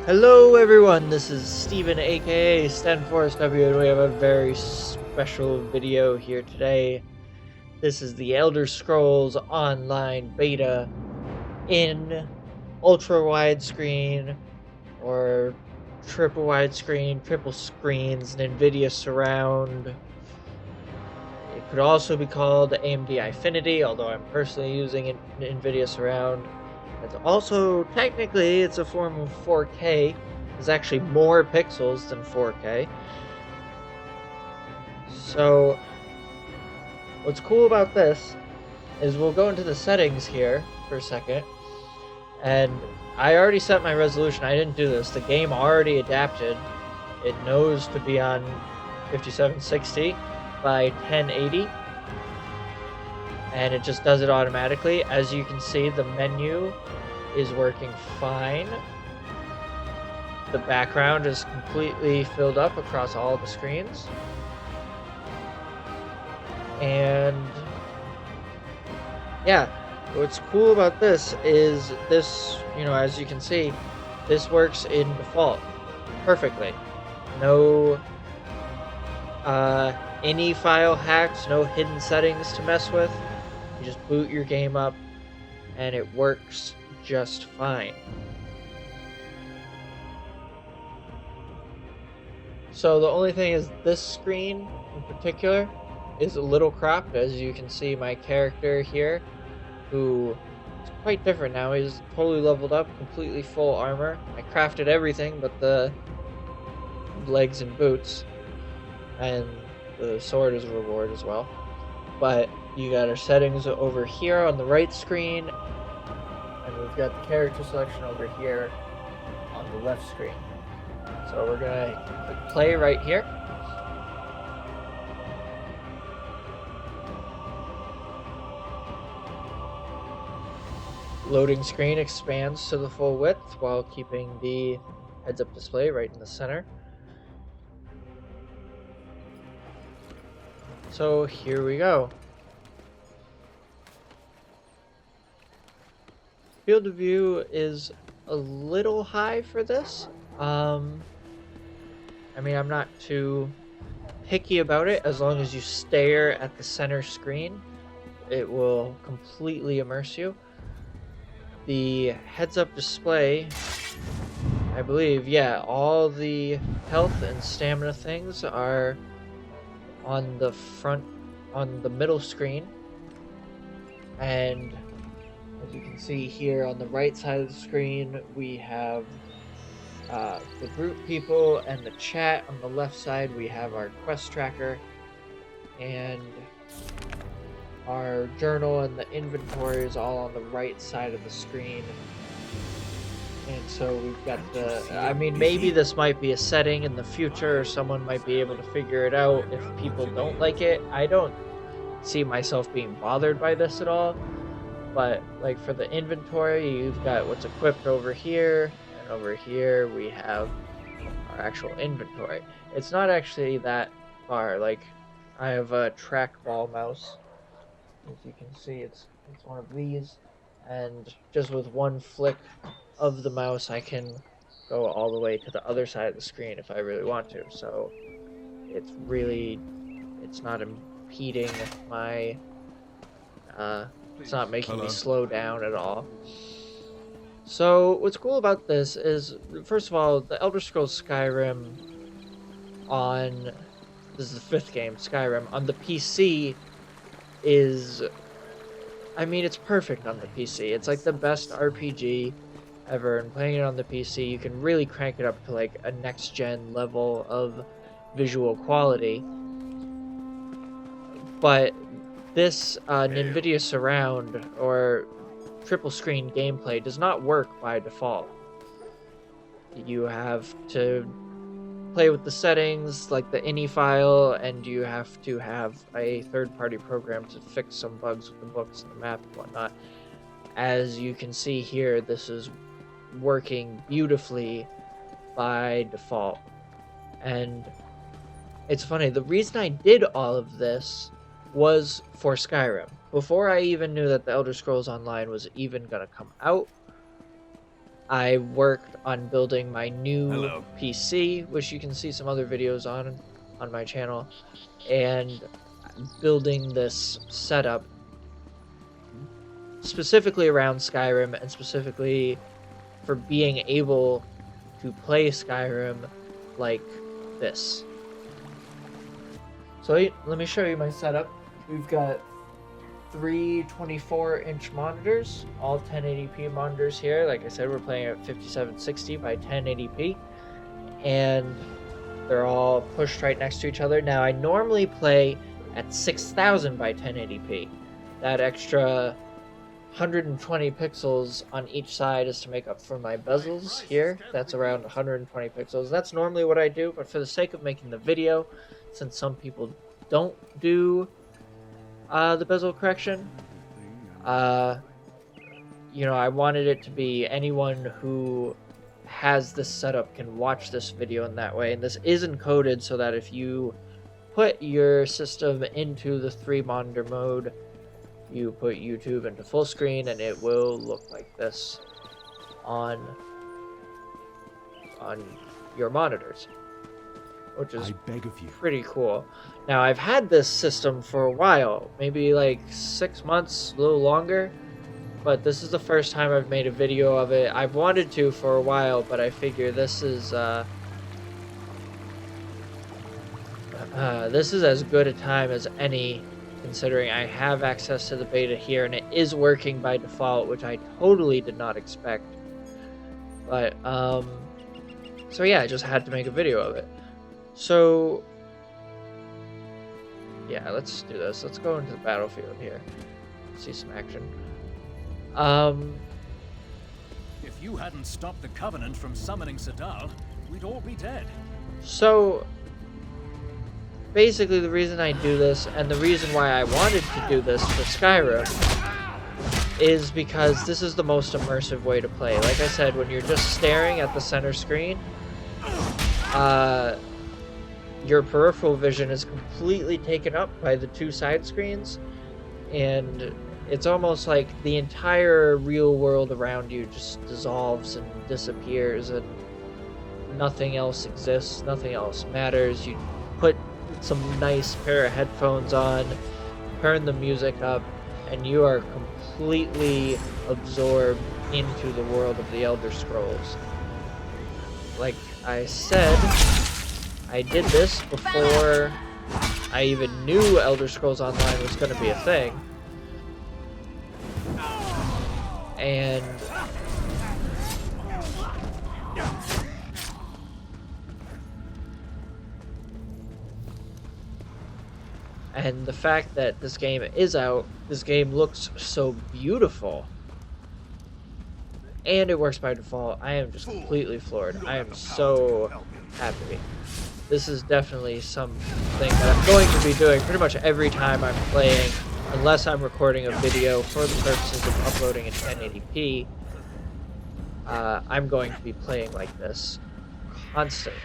Hello everyone, this is Steven aka StanForestW, and we have a very special video here today. This is the Elder Scrolls Online Beta in ultra widescreen or triple widescreen, triple screens, NVIDIA Surround. It could also be called AMD Eyefinity, although I'm personally using NVIDIA Surround. It's also, technically, it's a form of 4K. There's actually more pixels than 4K. So, what's cool about this is we'll go into the settings here for a second. And I already set my resolution. I didn't do this. The game already adapted. It knows to be on 5760 by 1080. And it just does it automatically. As you can see, the menu is working fine. The background is completely filled up across all the screens. And yeah, what's cool about this is this, as you can see, this works in default perfectly. No any file hacks, no hidden settings to mess with. You just boot your game up and it works just fine. So the only thing is this screen in particular is a little cropped. As you can see, my character here, who is quite different now, he's totally leveled up, completely full armor. I crafted everything but the legs and boots, and the sword is a reward as well. But you got our settings over here on the right screen, and we've got the character selection over here on the left screen. So we're gonna click play right here. Loading screen expands to the full width while keeping the heads-up display right in the center. So here we go. Field of view is a little high for this. I mean, I'm not too picky about it. As long as you stare at the center screen, it will completely immerse you. The heads-up display, I believe, yeah, all the health and stamina things are on the front, on the middle screen. And as you can see here on the right side of the screen, we have the group people and the chat. On the left side, we have our quest tracker and our journal, and the inventory is all on the right side of the screen. And so we've got I mean, maybe this might be a setting in the future, or someone might be able to figure it out if people don't like it. I don't see myself being bothered by this at all. But like for the inventory, you've got what's equipped over here, and over here we have our actual inventory. It's not actually that far. Like, I have a trackball mouse. As you can see, it's one of these, and just with one flick of the mouse, I can go all the way to the other side of the screen if I really want to. So it's not impeding my it's not making me slow down at all. So what's cool about this is, first of all, the Elder Scrolls Skyrim this is the 5th game, Skyrim, on the PC is, I mean, it's perfect on the PC. It's like the best RPG ever, and playing it on the PC, you can really crank it up to like a next-gen level of visual quality. But this NVIDIA Surround or triple screen gameplay does not work by default. You have to play with the settings like the ini file, and you have to have a third-party program to fix some bugs with the books and the map and whatnot. As you can see here, this is working beautifully by default. And it's funny, the reason I did all of this was for Skyrim. Before I even knew that the Elder Scrolls Online was even gonna come out, I worked on building my new Hello. PC, which you can see some other videos on my channel, and building this setup specifically around Skyrim and specifically for being able to play Skyrim like this. So let me show you my setup. We've got three 24-inch monitors, all 1080p monitors here. Like I said, we're playing at 5760 by 1080p, and they're all pushed right next to each other. Now, I normally play at 6000 by 1080p. That extra 120 pixels on each side is to make up for my bezels here. That's around 120 pixels. That's normally what I do, but for the sake of making the video, since some people don't do the bezel correction, you know, I wanted it to be anyone who has this setup can watch this video in that way. And this is encoded so that if you put your system into the 3-monitor mode, you put YouTube into full screen, and it will look like this on your monitors, which is pretty cool. Now, I've had this system for a while, maybe like 6 months, a little longer, but this is the first time I've made a video of it. I've wanted to for a while, but I figure this is as good a time as any, considering I have access to the beta here, and it is working by default, which I totally did not expect. But, so yeah, I just had to make a video of it. So, yeah, let's do this. Let's go into the battlefield here. See some action. If you hadn't stopped the Covenant from summoning Sadal, we'd all be dead. So, basically the reason I do this, and the reason why I wanted to do this for Skyrim, is because this is the most immersive way to play. Like I said, when you're just staring at the center screen, your peripheral vision is completely taken up by the two side screens, and it's almost like the entire real world around you just dissolves and disappears, and nothing else exists, nothing else matters. You put some nice pair of headphones on, turn the music up, and you are completely absorbed into the world of the Elder Scrolls. Like I said, I did this before I even knew Elder Scrolls Online was going to be a thing. And the fact that this game is out, this game looks so beautiful, and it works by default, I am just completely floored. I am so happy. This is definitely something that I'm going to be doing pretty much every time I'm playing, unless I'm recording a video for the purposes of uploading in 1080p. I'm going to be playing like this constantly.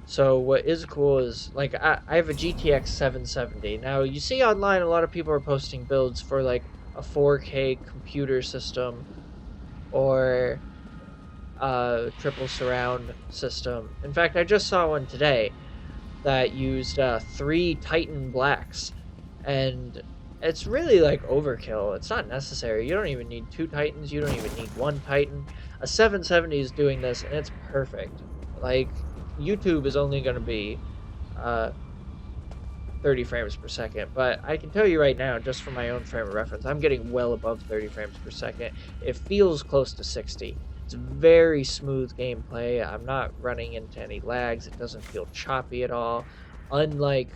So what is cool is, like, I have a GTX 770. Now, you see online a lot of people are posting builds for, like, a 4K computer system or a triple surround system. In fact, I just saw one today that used 3 Titan Blacks, and it's really, like, overkill. It's not necessary. You don't even need 2 Titans. You don't even need 1 Titan. A 770 is doing this, and it's perfect. Like, YouTube is only going to be 30 frames per second, but I can tell you right now, just from my own frame of reference, I'm getting well above 30 frames per second. It feels close to 60. It's very smooth gameplay. I'm not running into any lags. It doesn't feel choppy at all, unlike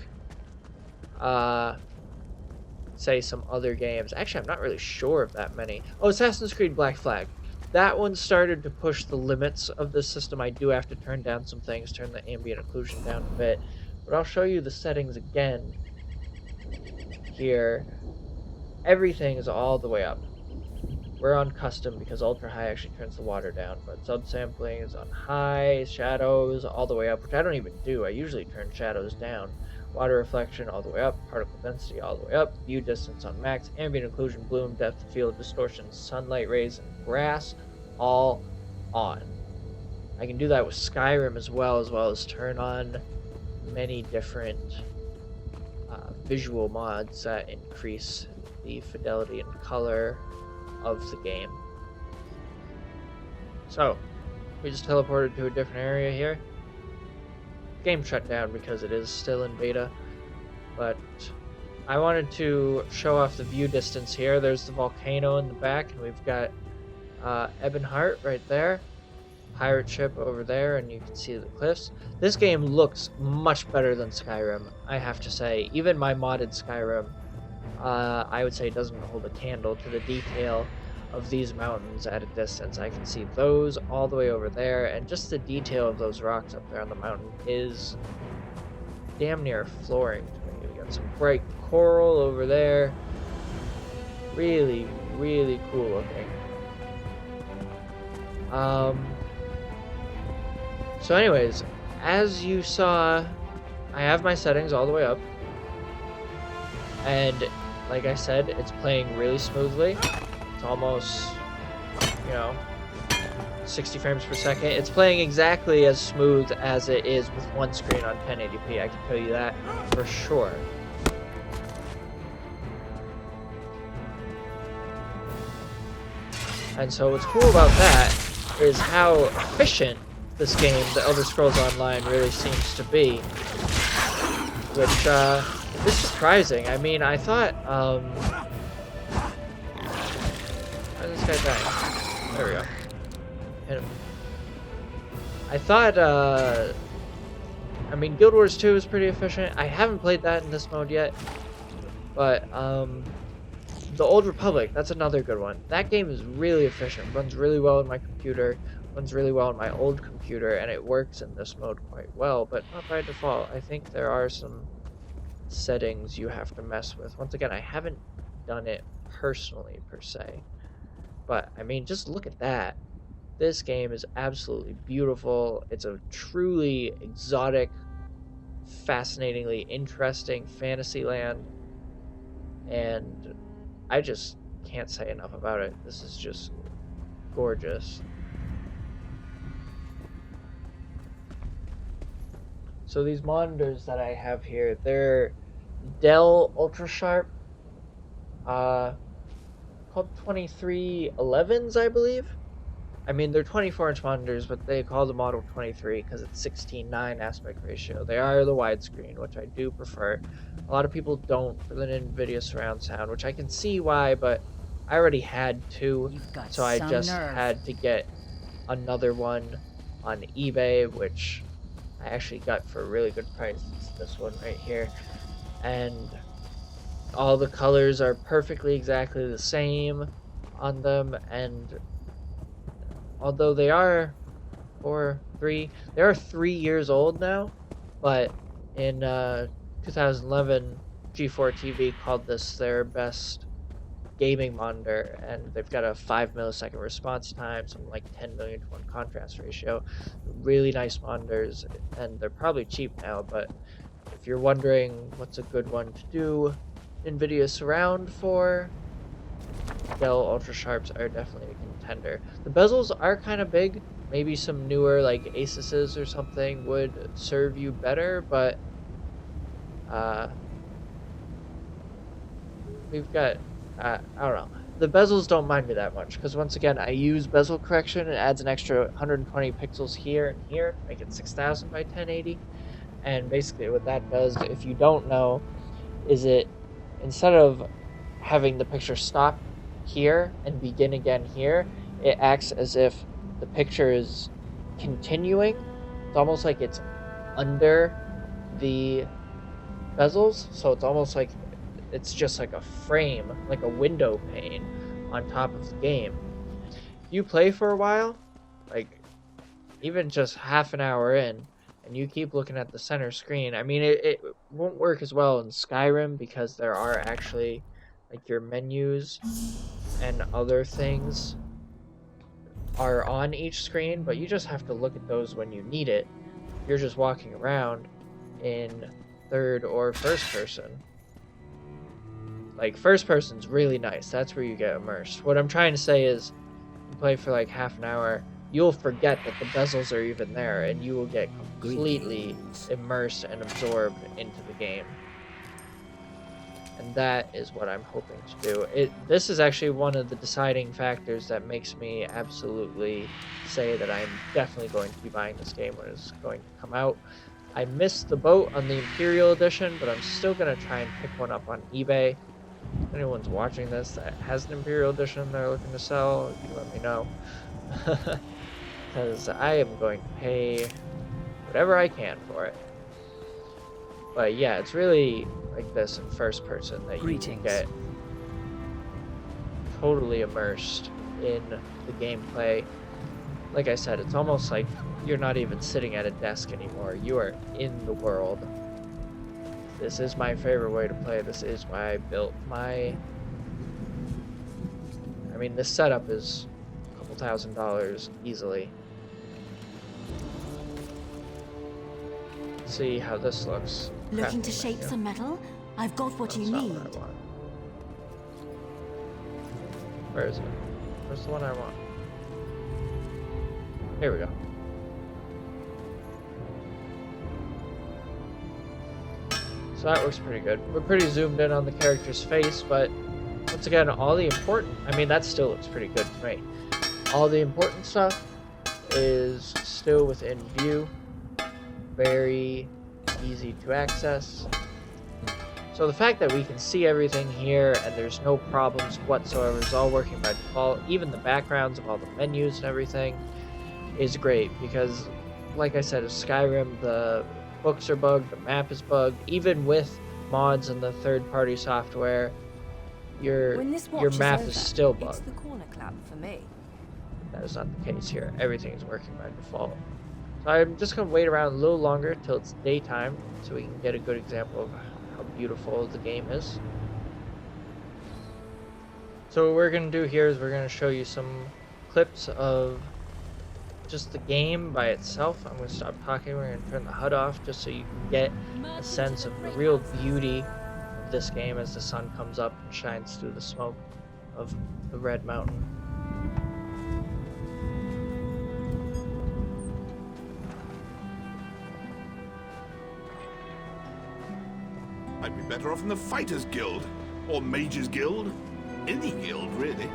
say some other games. Actually, I'm not really sure of that many. Oh, Assassin's Creed Black Flag. That one started to push the limits of the system. I do have to turn down some things, turn the ambient occlusion down a bit. But I'll show you the settings again here. Everything is all the way up. We're on custom because ultra high actually turns the water down, but subsampling is on high, shadows all the way up, which I don't even do. I usually turn shadows down. Water reflection all the way up, particle density all the way up, view distance on max, ambient occlusion, bloom, depth of field, distortion, sunlight rays, and grass all on. I can do that with Skyrim as well as turn on many different visual mods that increase the fidelity and color of the game. So, we just teleported to a different area here. Game shut down because it is still in beta, but I wanted to show off the view distance here. There's the volcano in the back, and we've got Ebonheart right there, pirate ship over there, and you can see the cliffs. This game looks much better than Skyrim, I have to say. Even my modded Skyrim, I would say, doesn't hold a candle to the detail of these mountains at a distance. I can see those all the way over there, and just the detail of those rocks up there on the mountain is damn near flooring to me. We got some bright coral over there. Really, really cool looking. So anyways, as you saw, I have my settings all the way up, and like I said, it's playing really smoothly. It's almost, 60 frames per second. It's playing exactly as smooth as it is with one screen on 1080p, I can tell you that for sure. And so what's cool about that is how efficient this game, The Elder Scrolls Online, really seems to be. Which is surprising. I mean, I thought, where's this guy dying? There we go. Hit him. I thought, I mean, Guild Wars 2 is pretty efficient. I haven't played that in this mode yet. But, The Old Republic, that's another good one. That game is really efficient, runs really well on my computer, runs really well on my old computer, and it works in this mode quite well, but not by default. I think there are some settings you have to mess with. Once again, I haven't done it personally, per se. But, I mean, just look at that. This game is absolutely beautiful. It's a truly exotic, fascinatingly interesting fantasy land, and I just can't say enough about it. This is just gorgeous. So these monitors that I have here, they're Dell Ultra Sharp, called 2311s, I believe. I mean, they're 24-inch monitors, but they call the model 23 because it's 16:9 aspect ratio. They are the widescreen, which I do prefer. A lot of people don't for the NVIDIA Surround sound, which I can see why, but I already had two, so I just had to get another one on eBay, which I actually got for a really good price. It's this one right here. And all the colors are perfectly exactly the same on them, and although they are 3 years old now, but in 2011, G4 TV called this their best gaming monitor, and they've got a 5 millisecond response time, something like 10 million to 1 contrast ratio. Really nice monitors, and they're probably cheap now, but if you're wondering what's a good one to do NVIDIA Surround for, Dell Ultra Sharps are definitely a contender. The bezels are kind of big. Maybe some newer like Asus's or something would serve you better, but we've got I don't know. The bezels don't mind me that much because once again I use Bezel Correction. It adds an extra 120 pixels here and here to make it 6000 by 1080. And basically what that does, if you don't know, is it, instead of having the picture stop here and begin again here, it acts as if the picture is continuing. It's almost like it's under the bezels, so it's almost like it's just like a frame, like a window pane on top of the game. If you play for a while, like even just half an hour in, and you keep looking at the center screen, I mean, it won't work as well in Skyrim because there are actually like your menus and other things are on each screen, but you just have to look at those when you need it. You're just walking around in third or first person. Like, first person's really nice. That's where you get immersed. What I'm trying to say is play for like half an hour, you'll forget that the bezels are even there, and you will get completely immersed and absorbed into the game. And that is what I'm hoping to do. This is actually one of the deciding factors that makes me absolutely say that I'm definitely going to be buying this game when it's going to come out. I missed the boat on the Imperial Edition, but I'm still going to try and pick one up on eBay. If anyone's watching this that has an Imperial Edition they're looking to sell, you let me know. Because I am going to pay whatever I can for it. But yeah, it's really like this in first person that you can get totally immersed in the gameplay. Like I said, it's almost like you're not even sitting at a desk anymore. You are in the world. This is my favorite way to play. This is why I built my... I mean, this setup is a couple $1,000 easily. See how this looks. Looking to shape some metal? I've got what you need. What I want. Where is it? Where's the one I want? Here we go. So that works pretty good. We're pretty zoomed in on the character's face, but once again, all the important... I mean, that still looks pretty good to me. All the important stuff is still within view. Very easy to access. So the fact that we can see everything here and there's no problems whatsoever, it's all working by default. Even the backgrounds of all the menus and everything is great because, like I said, in Skyrim, the books are bugged, the map is bugged. Even with mods and the third-party software, your map is still bugged. It's the corner clap for me. That is not the case here. Everything is working by default. So I'm just going to wait around a little longer till it's daytime so we can get a good example of how beautiful the game is. So what we're going to do here is we're going to show you some clips of just the game by itself. I'm going to stop talking. We're going to turn the HUD off just so you can get a sense of the real beauty of this game as the sun comes up and shines through the smoke of the Red Mountain. I'd be better off in the Fighters Guild, or Mages Guild, any guild really.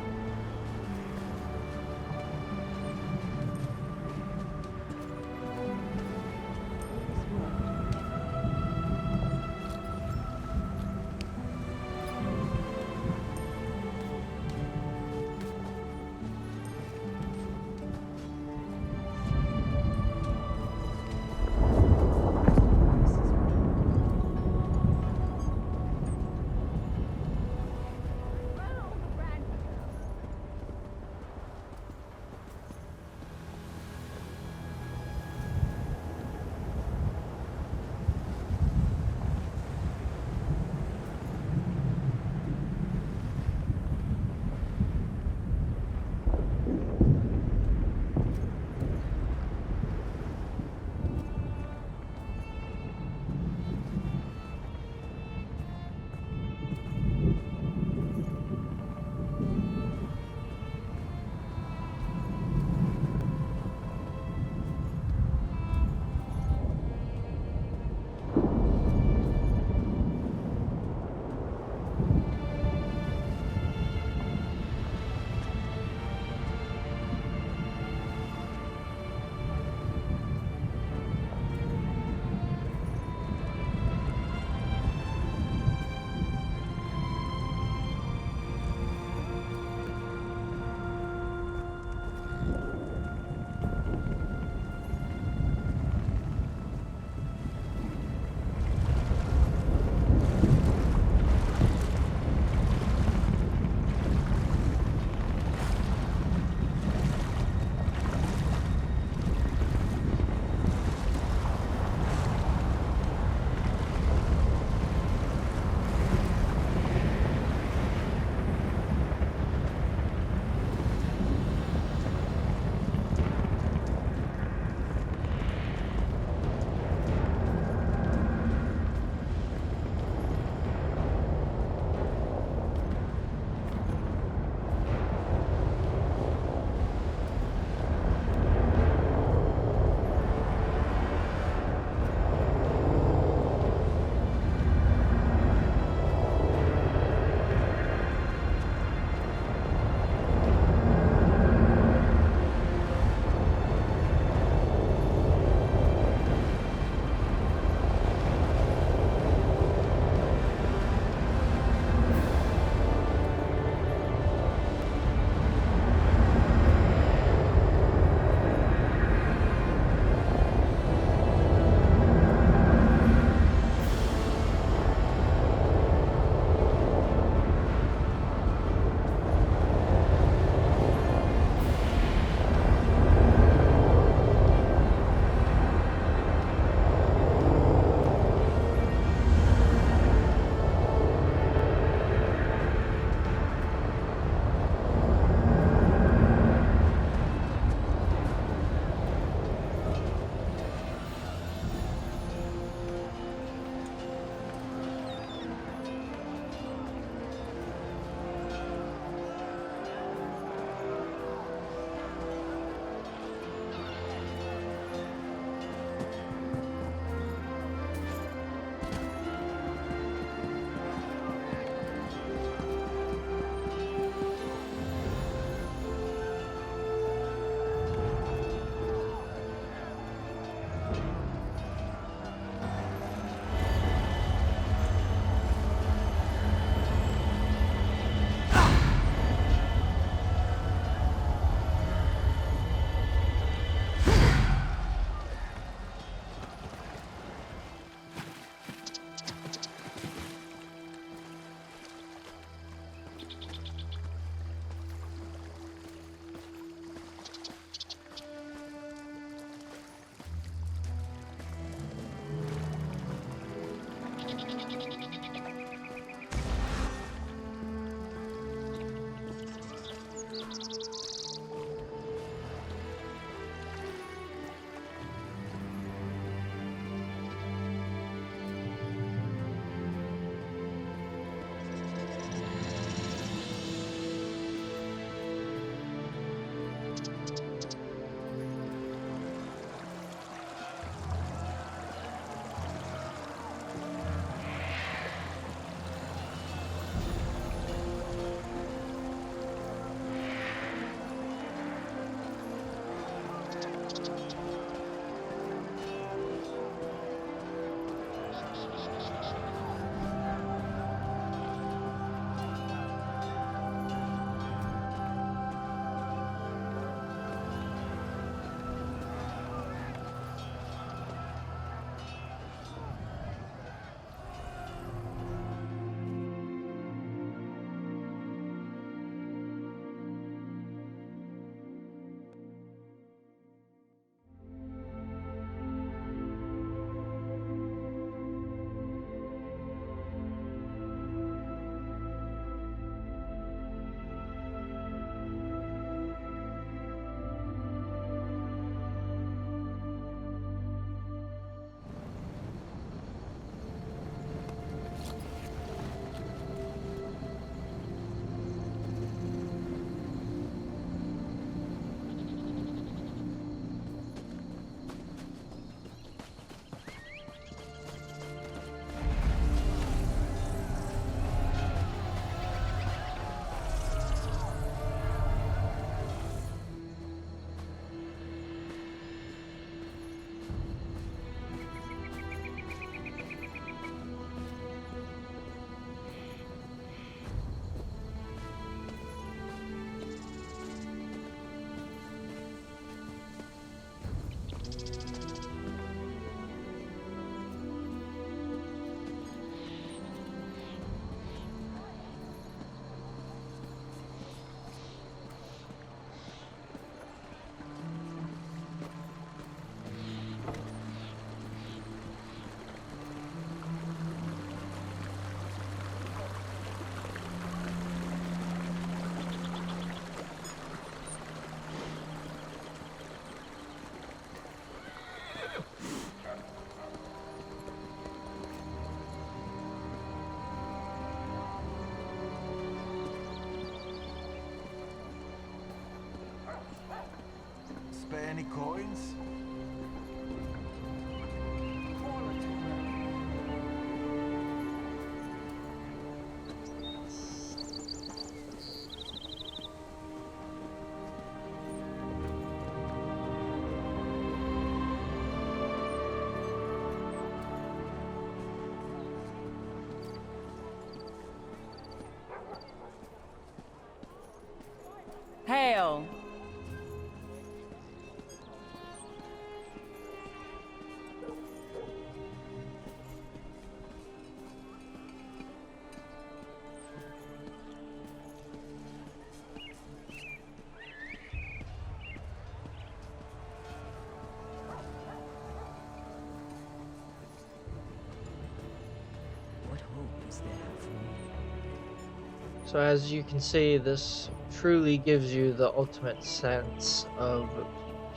So as you can see, this truly gives you the ultimate sense of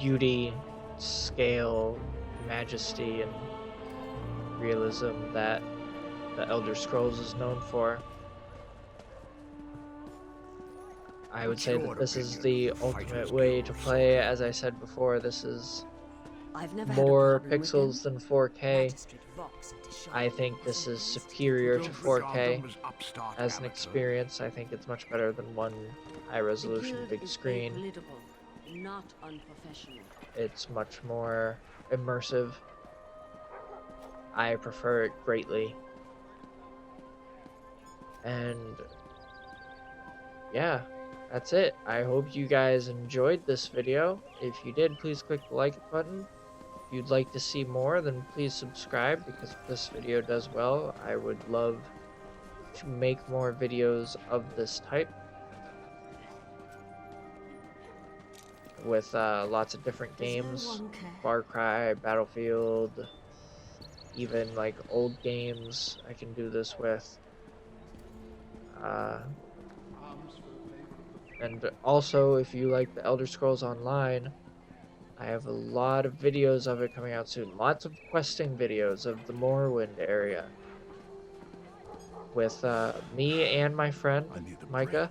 beauty, scale, majesty, and realism that the Elder Scrolls is known for. I would say that this is the ultimate way to play. As I said before, this is I've never more had a pixels than 4K. Magistrate Vox and Deshawn. I think this is superior to 4K as an experience. I think it's much better than one high resolution big screen. Not unprofessional. It's much more immersive. I prefer it greatly. And yeah, that's it. I hope you guys enjoyed this video. If you did, please click the like button. If you'd like to see more, then please subscribe, because if this video does well, I would love to make more videos of this type with lots of different games. Far Cry, Battlefield, even like old games I can do this with. And also, if you like the Elder Scrolls Online, I have a lot of videos of it coming out soon. Lots of questing videos of the Morrowind area with me and my friend Micah.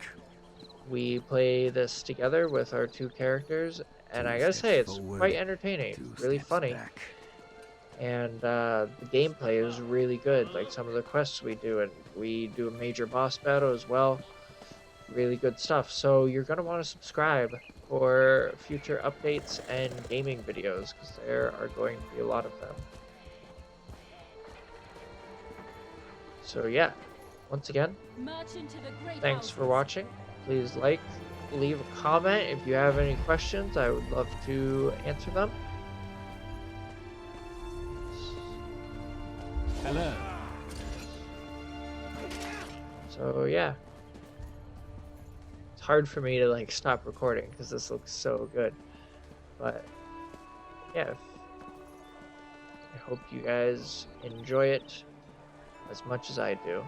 We play this together with our two characters, and I gotta say, it's quite entertaining. It's really funny. And the gameplay is really good. Like some of the quests we do, and we do a major boss battle as well. Really good stuff. So you're going to want to subscribe for future updates and gaming videos, because there are going to be a lot of them. So yeah, once again, thanks for watching. Please like, leave a comment if you have any questions. I would love to answer them. Hello. So yeah, it's hard for me to like stop recording because this looks so good, but yeah, I hope you guys enjoy it as much as I do.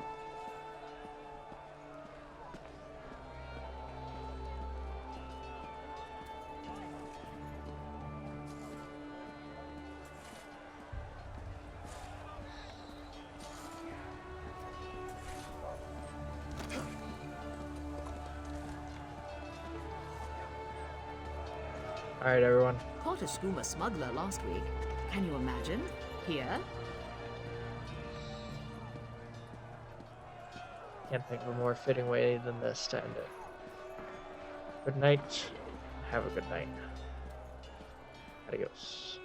Alright, everyone. Caught a skooma smuggler last week. Can you imagine? Here? Can't think of a more fitting way than this to end it. Good night. Have a good night. Adios.